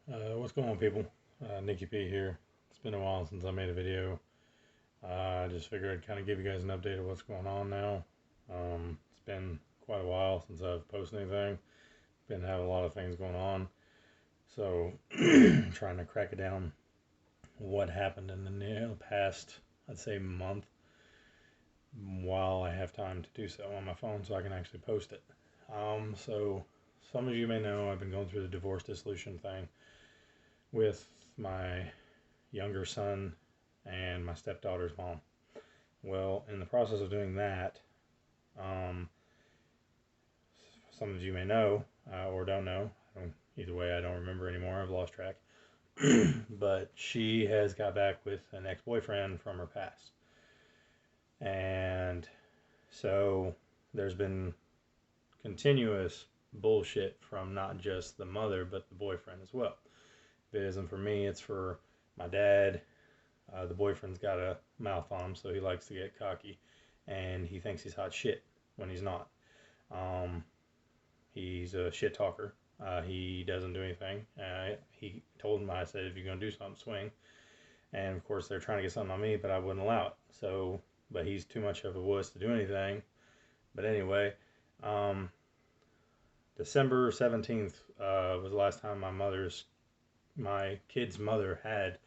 What's going on, people? Nicky P here. It's been a while since I made a video. I just figured I'd kind of give you guys an update of what's going on now. It's been quite a while since I've posted anything. Been having a lot of things going on, so trying to crack it down. What happened in the past, I'd say, month, while I have time to do so on my phone, so I can actually post it. So some of you may know I've been going through the divorce dissolution thing with my younger son and my stepdaughter's mom. Well, in the process of doing that, um, some of you may know or don't know. Either way, I don't remember anymore. I've lost track. But she has got back with an ex-boyfriend from her past, and so there's been continuous bullshit from not just the mother but the boyfriend as well. If it isn't for me, it's for my dad. The boyfriend's got a mouth on him, so he likes to get cocky, and he thinks he's hot shit when he's not. Um, he's a shit talker. He doesn't do anything. He told him, I said, if you're gonna do something, swing. And of course, they're trying to get something on me, but I wouldn't allow it. So, but he's too much of a wuss to do anything. But anyway, um, December 17th was the last time my kid's mother had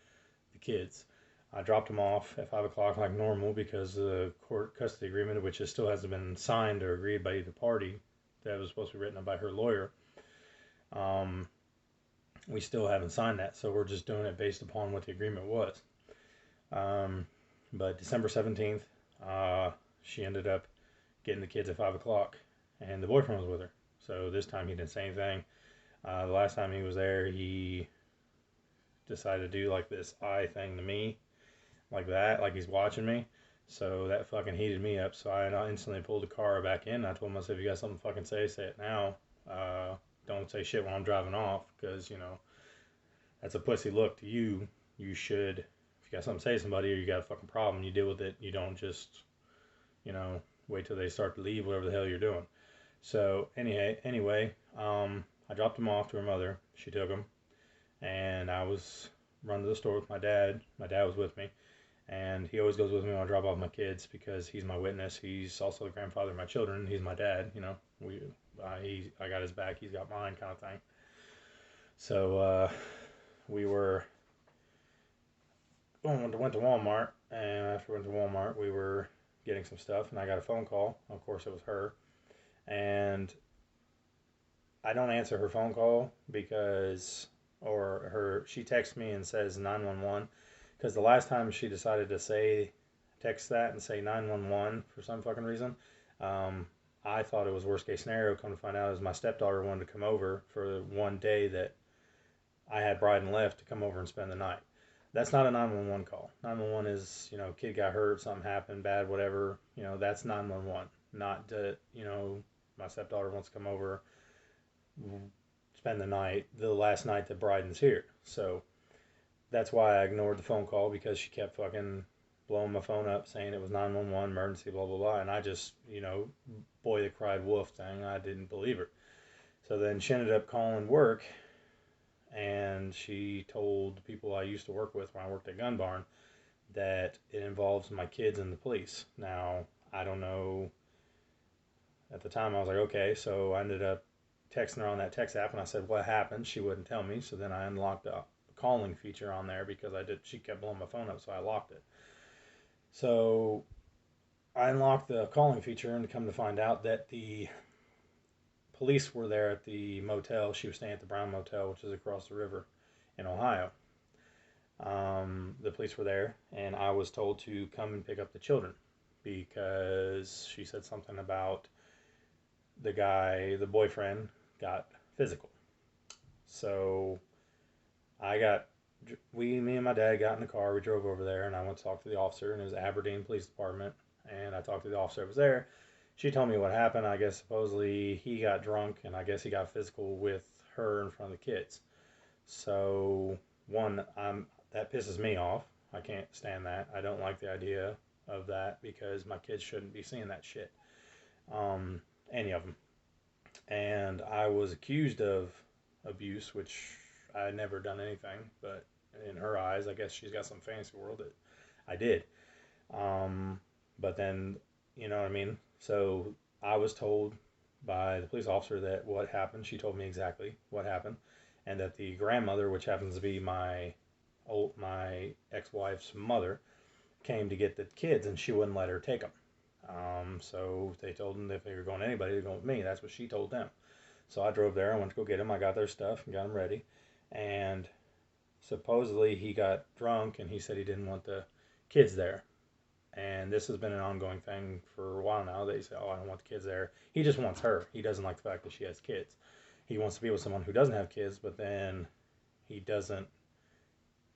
the kids. I dropped them off at 5 o'clock like normal because the court custody agreement, which still hasn't been signed or agreed by either party, that was supposed to be written up by her lawyer, um, we still haven't signed that. So we're just doing it based upon what the agreement was. Um, but December 17th, she ended up getting the kids at 5 o'clock, and the boyfriend was with her. So this time he didn't say anything. The last time he was there, he decided to do like this eye thing to me, like that, like he's watching me. So that fucking heated me up. So I instantly pulled the car back in. I told myself, if you got something to fucking say it now. Don't say shit when I'm driving off, because, that's a pussy look to you. You should, if you got something to say to somebody or you got a fucking problem, you deal with it. You don't just, wait till they start to leave, whatever the hell you're doing. So anyway, I dropped him off to her mother. She took him, and I was run to the store with my dad. My dad was with me, and he always goes with me when I drop off my kids because he's my witness. He's also the grandfather of my children. He's my dad. I got his back. He's got mine, kind of thing. So we went to Walmart, and after we went to Walmart, we were getting some stuff, and I got a phone call. Of course, it was her, and I don't answer her phone call she texts me and says 911, because the last time she decided to text that and say 911 for some fucking reason, um, I thought it was worst case scenario. Come to find out, is my stepdaughter wanted to come over for one day that I had Bryden left to come over and spend the night. That's not a 911 call. 911 is, kid got hurt, something happened, bad, whatever. That's 911. Not that, my stepdaughter wants to come over, spend the night, the last night that Bryden's here. So that's why I ignored the phone call, because she kept fucking blowing my phone up saying it was 911 emergency, blah blah blah, and I just, boy that cried wolf thing, I didn't believe her. So then she ended up calling work, and she told the people I used to work with when I worked at Gun Barn that it involves my kids and the police. Now, I don't know, at the time I was like, okay. So I ended up texting her on that text app, and I said, what happened? She wouldn't tell me. So then I unlocked the calling feature on there, because she kept blowing my phone up, so I locked it. So I unlocked the calling feature, and come to find out that the police were there at the motel. She was staying at the Brown Motel, which is across the river in Ohio. The police were there, and I was told to come and pick up the children, because she said something about the boyfriend, got physical. So me and my dad got in the car. We drove over there, and I went to talk to the officer, and it was Aberdeen Police Department. And I talked to the officer that was there. She told me what happened. I guess supposedly he got drunk, and I guess he got physical with her in front of the kids. So that pisses me off. I can't stand that. I don't like the idea of that, because my kids shouldn't be seeing that shit. Any of them. And I was accused of abuse, which I had never done anything, but in her eyes, I guess she's got some fantasy world that I did. Um, but then, you know what I mean? So I was told by the police officer that what happened. She told me exactly what happened, and that the grandmother, which happens to be my ex-wife's mother, came to get the kids, and she wouldn't let her take them. So they told them if they were going anybody, they're going with me. That's what she told them. So I drove there. I went to go get them. I got their stuff and got them ready. And supposedly he got drunk and he said he didn't want the kids there. And this has been an ongoing thing for a while now. They say, "Oh, I don't want the kids there." He just wants her. He doesn't like the fact that she has kids. He wants to be with someone who doesn't have kids, but then he doesn't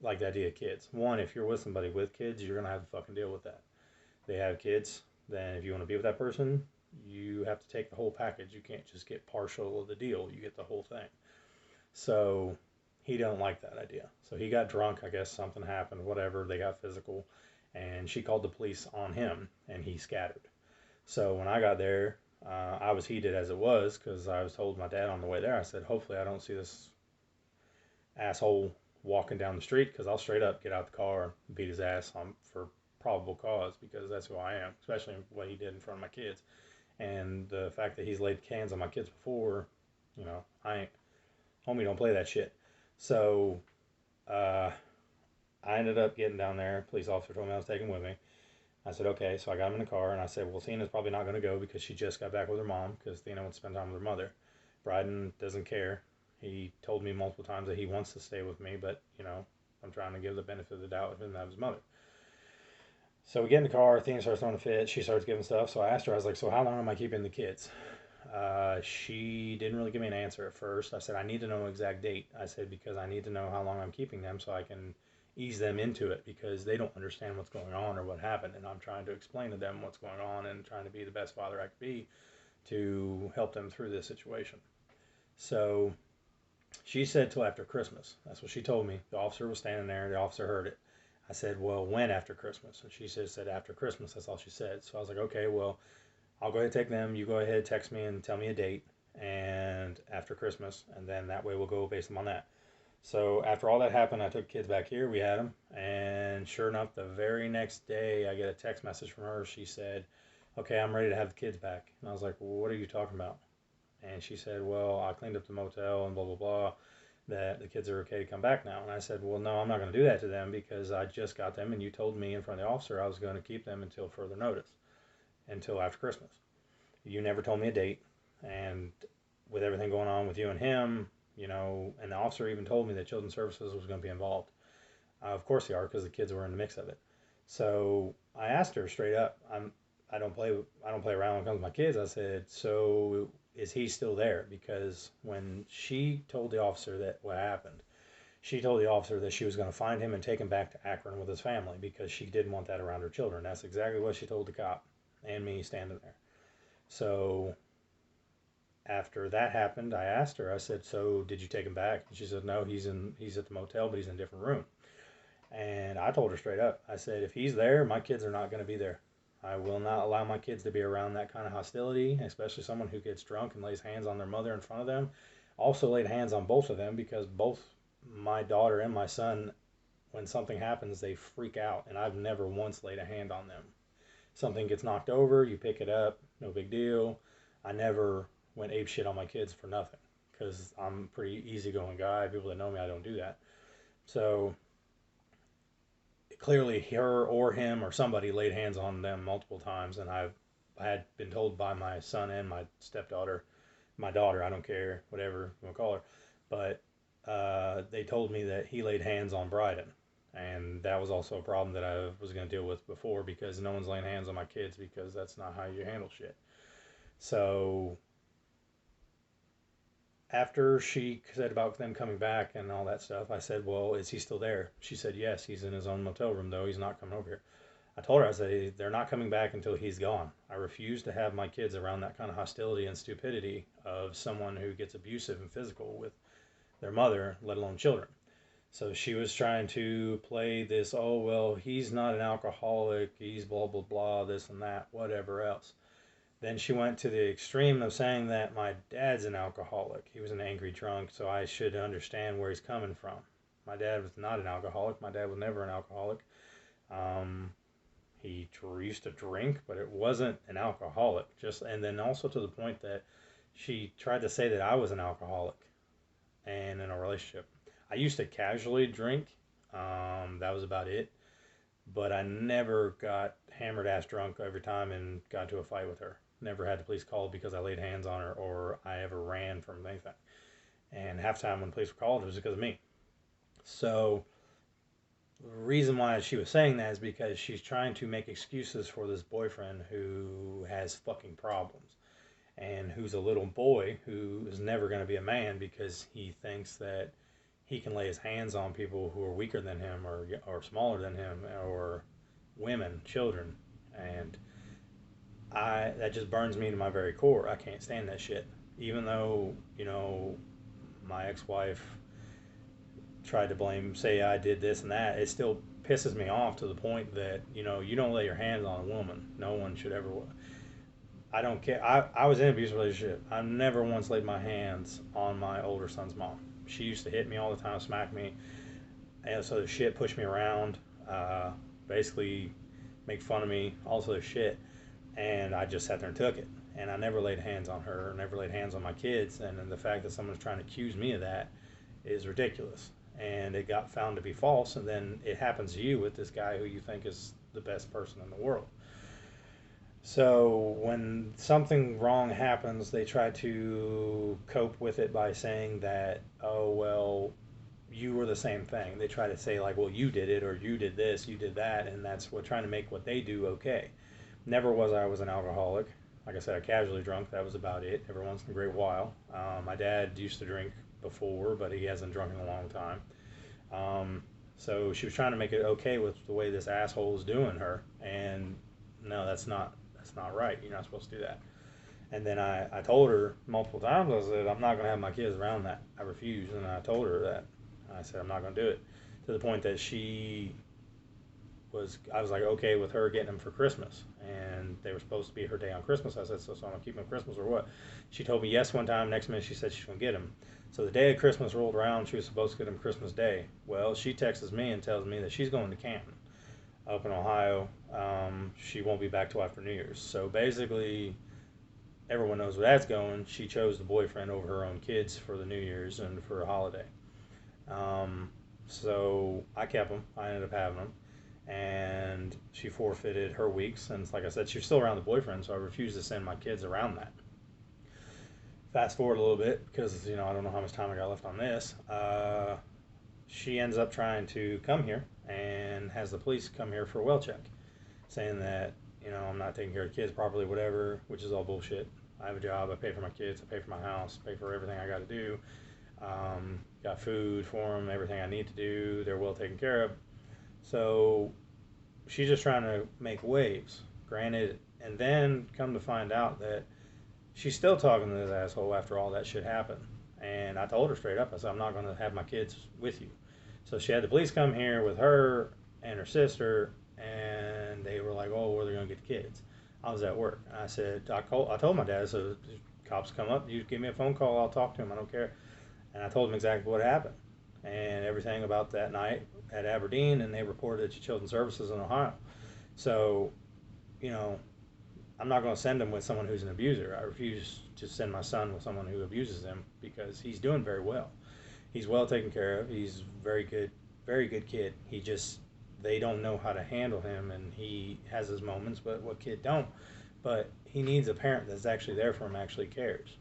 like the idea of kids. One, if you're with somebody with kids, you're gonna have to fucking deal with that. They have kids, then if you want to be with that person, you have to take the whole package. You can't just get partial of the deal. You get the whole thing. So he don't like that idea. So he got drunk. I guess something happened. Whatever. They got physical, and she called the police on him, and he scattered. So when I got there, I was heated as it was because I was told my dad on the way there. I said, hopefully I don't see this asshole walking down the street because I'll straight up get out the car and beat his ass on for probable cause because that's who I am, especially what he did in front of my kids. And the fact that he's laid cans on my kids before, I ain't, homie, don't play that shit. So uh, I ended up getting down there. Police officer told me I was taking with me. I said, okay. So I got him in the car and I said, well, Thena's probably not going to go because she just got back with her mom because Thena wants to spend time with her mother. Bryden doesn't care. He told me multiple times that he wants to stay with me, but, I'm trying to give the benefit of the doubt of him that his mother. So we get in the car, Thena starts throwing a fit, she starts giving stuff. So I asked her, I was like, so how long am I keeping the kids? She didn't really give me an answer at first. I said, I need to know an exact date. I said, because I need to know how long I'm keeping them so I can ease them into it because they don't understand what's going on or what happened. And I'm trying to explain to them what's going on and trying to be the best father I could be to help them through this situation. So she said till after Christmas. That's what she told me. The officer was standing there. The officer heard it. I said, well, when after Christmas? And she said after Christmas. That's all she said. So I was like, okay, well, I'll go ahead and take them. You go ahead, text me and tell me a date and after Christmas. And then that way we'll go based on that. So after all that happened, I took kids back here. We had them. And sure enough, the very next day, I get a text message from her. She said, okay, I'm ready to have the kids back. And I was like, well, what are you talking about? And she said, well, I cleaned up the motel and blah, blah, blah, that the kids are okay to come back now. And I said, well, no, I'm not going to do that to them because I just got them and you told me in front of the officer I was going to keep them until further notice, until after Christmas. You never told me a date. And with everything going on with you and him, and the officer even told me that Children's Services was going to be involved. Of course they are because the kids were in the mix of it. So I asked her straight up, I don't play around when it comes to my kids. I said, so is he still there? Because when she told the officer that what happened, she told the officer that she was going to find him and take him back to Akron with his family because she didn't want that around her children. That's exactly what she told the cop and me standing there. So after that happened, I asked her, I said, so did you take him back? And she said, no, he's at the motel, but he's in a different room. And I told her straight up, I said, if he's there, my kids are not going to be there. I will not allow my kids to be around that kind of hostility, especially someone who gets drunk and lays hands on their mother in front of them. Also laid hands on both of them because both my daughter and my son, when something happens, they freak out. And I've never once laid a hand on them. Something gets knocked over, you pick it up, no big deal. I never went ape shit on my kids for nothing because I'm a pretty easygoing guy. People that know me, I don't do that. So clearly her or him or somebody laid hands on them multiple times, and I had been told by my son and my stepdaughter, my daughter, I don't care, whatever you want to call her, but they told me that he laid hands on Bryden, and that was also a problem that I was going to deal with before because no one's laying hands on my kids because that's not how you handle shit. So after she said about them coming back and all that stuff, I said, well, is he still there? She said, yes, he's in his own motel room, though. He's not coming over here. I told her, I said, they're not coming back until he's gone. I refuse to have my kids around that kind of hostility and stupidity of someone who gets abusive and physical with their mother, let alone children. So she was trying to play this, oh, well, he's not an alcoholic, he's blah, blah, blah, this and that, whatever else. Then she went to the extreme of saying that my dad's an alcoholic. He was an angry drunk, so I should understand where he's coming from. My dad was not an alcoholic. My dad was never an alcoholic. Um, he used to drink, but it wasn't an alcoholic. Just and then also to the point that she tried to say that I was an alcoholic and in a relationship. I used to casually drink. That was about it. But I never got hammered ass drunk every time and got into a fight with her. Never had the police called because I laid hands on her or I ever ran from anything. And half the time when the police were called, it was because of me. So the reason why she was saying that is because she's trying to make excuses for this boyfriend who has fucking problems and who's a little boy who is never going to be a man because he thinks that he can lay his hands on people who are weaker than him or smaller than him or women, children, and I that just burns me to my very core. I can't stand that shit. Even though my ex-wife tried to say I did this and that, it still pisses me off to the point that you don't lay your hands on a woman. No one should ever. I don't care. I was in an abusive relationship. I never once laid my hands on my older son's mom. She used to hit me all the time, smack me, and so the shit, push me around, basically make fun of me, all sort of shit. And I just sat there and took it. And I never laid hands on her, never laid hands on my kids. And then the fact that someone's trying to accuse me of that is ridiculous. And it got found to be false. And then it happens to you with this guy who you think is the best person in the world. So when something wrong happens, they try to cope with it by saying that, oh, well, you were the same thing. They try to say, like, well, you did it, or you did this, you did that, and that's what trying to make what they do okay. Never was an alcoholic. Like I said, I casually drunk. That was about it. Every once in a great while. My dad used to drink before, but he hasn't drunk in a long time. So she was trying to make it okay with the way this asshole is doing her, and no, that's not right. You're not supposed to do that. And then I told her multiple times. I said I'm not going to have my kids around that. I refused, and I told her that. I said I'm not going to do it. To the point that I was like okay with her getting them for Christmas, and they were supposed to be her day on Christmas. I said, so I'm gonna keep them Christmas or what? She told me yes one time. Next minute she said she's gonna get them. So the day of Christmas rolled around. She was supposed to get them Christmas Day. Well, she texts me and tells me that she's going to Canton, up in Ohio. She won't be back till after New Year's. So basically, everyone knows where that's going. She chose the boyfriend over her own kids for the New Year's and for a holiday. So I kept them. I ended up having them, and she forfeited her weeks. And like I said, she was still around the boyfriend, so I refused to send my kids around that. Fast forward a little bit because I don't know how much time I got left on this. She ends up trying to come here and has the police come here for a well check, saying that I'm not taking care of the kids properly, whatever, which is all bullshit. I have a job. I pay for my kids. I pay for my house. Pay for everything I got to do. Got food for them. Everything I need to do. They're well taken care of. So she's just trying to make waves. Granted, and then come to find out that she's still talking to this asshole after all that shit happened. And I told her straight up. I said I'm not going to have my kids with you. So she had the police come here with her and her sister, and they were like, "Oh, where are they going to get the kids?" I was at work. And I said, I told my dad, so cops come up, you give me a phone call, I'll talk to him, I don't care. And I told him exactly what happened and everything about that night at Aberdeen, and they reported it to Children's Services in Ohio. So, I'm not going to send him with someone who's an abuser. I refuse to send my son with someone who abuses him because he's doing very well. He's well taken care of. He's very good kid. They don't know how to handle him, and he has his moments, but what kid don't? But he needs a parent that's actually there for him, actually cares,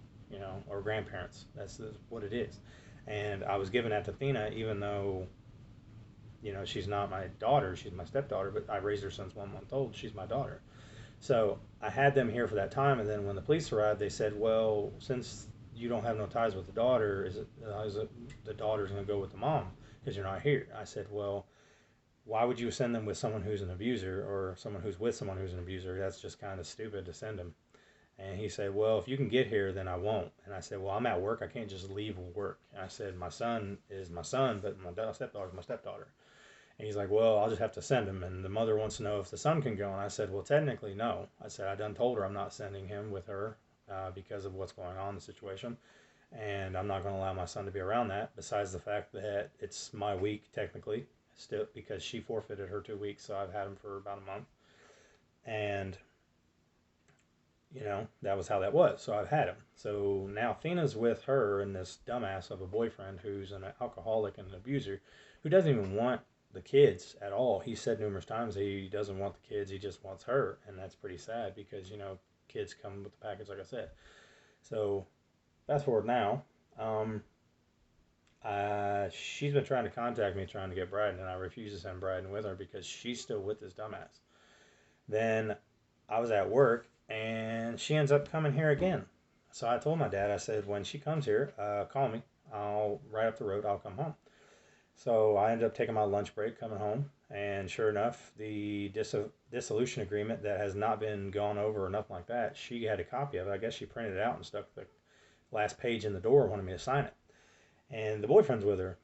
or grandparents. That's what it is. And I was giving that to Thina, even though, she's not my daughter, she's my stepdaughter, but I raised her since 1 month old. She's my daughter. So I had them here for that time, and then when the police arrived, they said, well, since you don't have no ties with the daughter, is it the daughter's going to go with the mom because you're not here? I said, well, why would you send them with someone who's an abuser or someone who's with someone who's an abuser? That's just kind of stupid to send them. And he said, well, if you can get here, then I won't. And I said, well, I'm at work. I can't just leave work. And I said, my son is my son, but my stepdaughter is my stepdaughter. And he's like, well, I'll just have to send him. And the mother wants to know if the son can go. And I said, well, technically, no. I said, I done told her I'm not sending him with her because of what's going on in the situation. And I'm not going to allow my son to be around that. Besides the fact that it's my week, technically, still, because she forfeited her 2 weeks. So I've had him for about a month. And, that was how that was. So I've had him. So now Thena's with her and this dumbass of a boyfriend who's an alcoholic and an abuser who doesn't even want the kids at all. He said numerous times he doesn't want the kids, he just wants her. And that's pretty sad because, kids come with the package, like I said. So fast forward now. She's been trying to contact me, trying to get Bryden, and I refuse to send Bryden with her because she's still with this dumbass. Then I was at work, and she ends up coming here again. So I told my dad, I said, when she comes here, call me. I'll right up the road. I'll come home. So I ended up taking my lunch break, coming home, and sure enough, the dissolution agreement that has not been gone over or nothing like that, she had a copy of it. I guess she printed it out and stuck the last page in the door, wanted me to sign it. And the boyfriend's with her,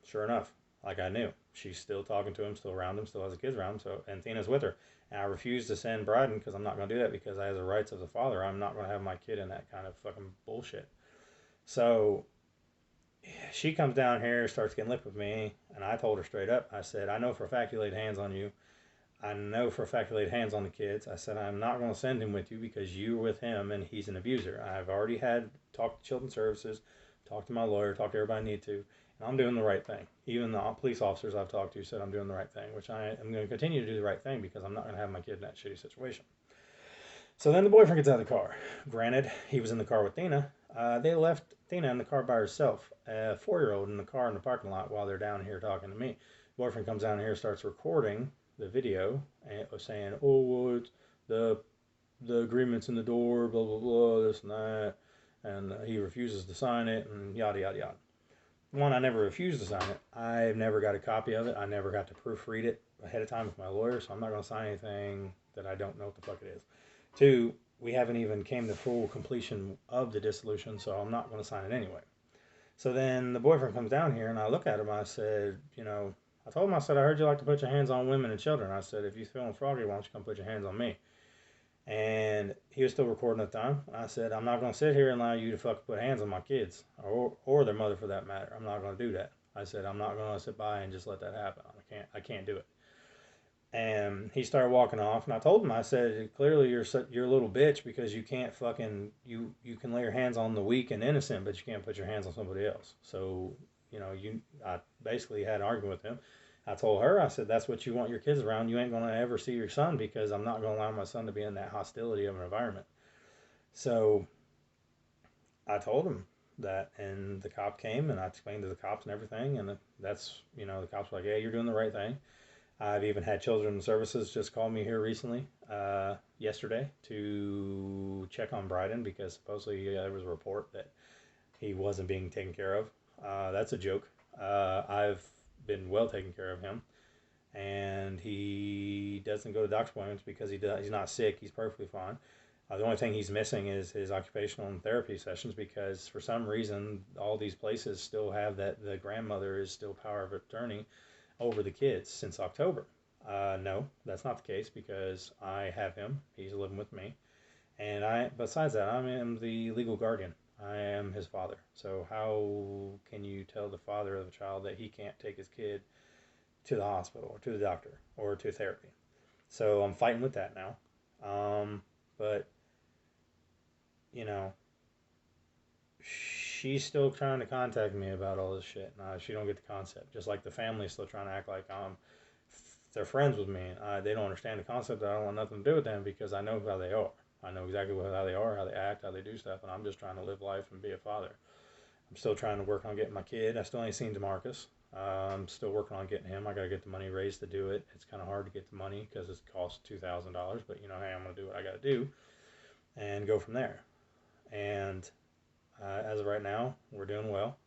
sure enough, like I knew. She's still talking to him, still around him, still has the kids around him. So, and Thena's with her. And I refuse to send Bryden because I'm not going to do that because I have the rights of the father. I'm not going to have my kid in that kind of fucking bullshit. So she comes down here, starts getting lip with me, and I told her straight up. I said, I know for a fact you laid hands on you. I know for a fact you laid hands on the kids. I said, I'm not going to send him with you because you're with him and he's an abuser. I've already had talked to Children's Services, talked to my lawyer, talked to everybody I need to, and I'm doing the right thing. Even the police officers I've talked to said I'm doing the right thing, which I am going to continue to do the right thing because I'm not going to have my kid in that shitty situation. So then the boyfriend gets out of the car. Granted, he was in the car with Thena. They left Thena in the car by herself, a 4-year-old in the car in the parking lot while they're down here talking to me. Boyfriend comes down here, starts recording the video, and it was saying, "Oh, well, it's the agreement's in the door, blah blah blah, this and that," and he refuses to sign it, and yada yada yada. One, I never refused to sign it. I've never got a copy of it. I never got to proofread it ahead of time with my lawyer, so I'm not going to sign anything that I don't know what the fuck it is. Two, we haven't even came to full completion of the dissolution, so I'm not going to sign it anyway. So then the boyfriend comes down here, and I look at him. I said, I told him, I said, I heard you like to put your hands on women and children. I said, if you're feeling froggy, why don't you come put your hands on me? And he was still recording at the time. I said, I'm not going to sit here and allow you to fucking put hands on my kids, or their mother for that matter. I'm not going to do that. I said, I'm not going to sit by and just let that happen. I can't do it. And he started walking off, and I told him, I said, clearly you're a little bitch because you can't fucking, you can lay your hands on the weak and innocent, but you can't put your hands on somebody else. So, I basically had an argument with him. I told her, I said, that's what you want your kids around. You ain't going to ever see your son because I'm not going to allow my son to be in that hostility of an environment. So I told him that, and the cop came, and I explained to the cops and everything, and that's, the cops were like, yeah, you're doing the right thing. I've even had Children's Services just call me here recently, yesterday, to check on Bryden because supposedly there was a report that he wasn't being taken care of. That's a joke. I've been well taken care of him, and he doesn't go to doctor's appointments because he's not sick. He's perfectly fine. The only thing he's missing is his occupational and therapy sessions because for some reason all these places still have that the grandmother is still power of attorney over the kids since October. No, that's not the case because I have him. He's living with me. And besides that, I am the legal guardian. I am his father. So how can you tell the father of a child that he can't take his kid to the hospital or to the doctor or to therapy? So I'm fighting with that now. But, you know, she's still trying to contact me about all this shit. She don't get the concept. Just like the family's still trying to act like they're friends with me. They don't understand the concept that I don't want nothing to do with them because I know how they are. I know exactly how they are, how they act, how they do stuff, and I'm just trying to live life and be a father. I'm still trying to work on getting my kid. I still ain't seen DeMarcus. I'm still working on getting him. I got to get the money raised to do it. It's kind of hard to get the money because it costs $2,000, but hey, I'm going to do what I got to do and go from there. And as of right now, we're doing well.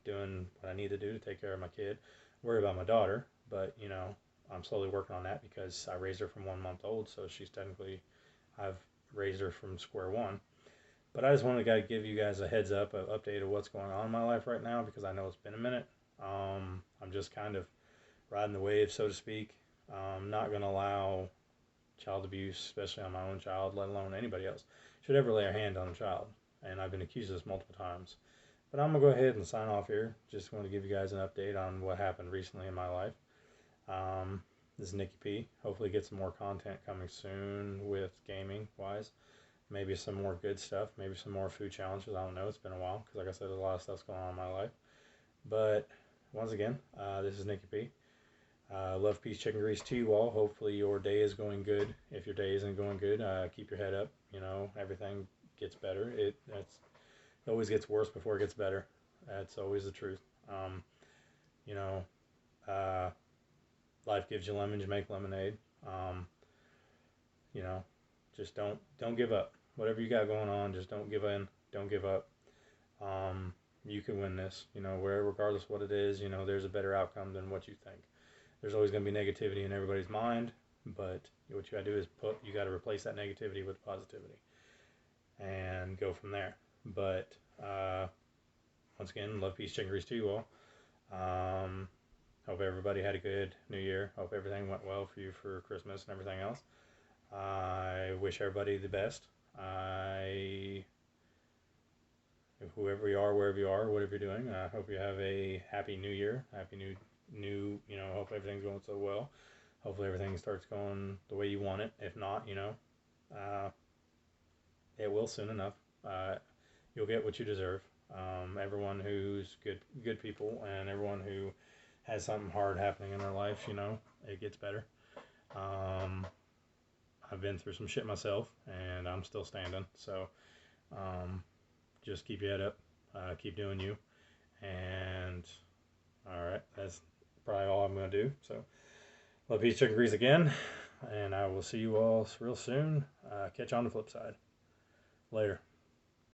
Doing what I need to do to take care of my kid. Worry about my daughter, but I'm slowly working on that because I raised her from 1 month old, so she's technically, I've raised her from square one. But I just wanted to give you guys a heads up, an update of what's going on in my life right now because I know it's been a minute. I'm just kind of riding the wave, so to speak. Not going to allow child abuse, especially on my own child, let alone anybody else, should ever lay a hand on a child. And I've been accused of this multiple times. But I'm going to go ahead and sign off here. Just want to give you guys an update on what happened recently in my life. This is Nicky P. Hopefully get some more content coming soon with gaming wise. Maybe some more good stuff. Maybe some more food challenges. I don't know. It's been a while because, like I said, there's a lot of stuff's going on in my life. But once again, this is Nicky P. Love, peace, chicken grease to you all. Hopefully your day is going good. If your day isn't going good, keep your head up. You know, everything gets better. It always gets worse before it gets better. That's always the truth. You know, life gives you lemons, you make lemonade. You know, just don't give up. Whatever you got going on, just don't give in. Don't give up. You can win this. You know, where regardless of what it is, you know, there's a better outcome than what you think. There's always going to be negativity in everybody's mind, but what you got to do is you got to replace that negativity with positivity and go from there. But once again, love, peace, chicken grease to you all. Hope everybody had a good New Year. Hope everything went well for you for Christmas and everything else. I wish everybody the best. Whoever you are, wherever you are, whatever you're doing, I hope you have a happy New Year. Happy new, you know, hope everything's going so well. Hopefully everything starts going the way you want it. If not, you know, it will soon enough. You'll get what you deserve. Everyone who's good people, and everyone who has something hard happening in their life, you know, it gets better. I've been through some shit myself, and I'm still standing. So, just keep your head up, keep doing you, and all right, that's probably all I'm gonna do. So, love, peace, chicken grease again, and I will see you all real soon. Catch you on the flip side. Later.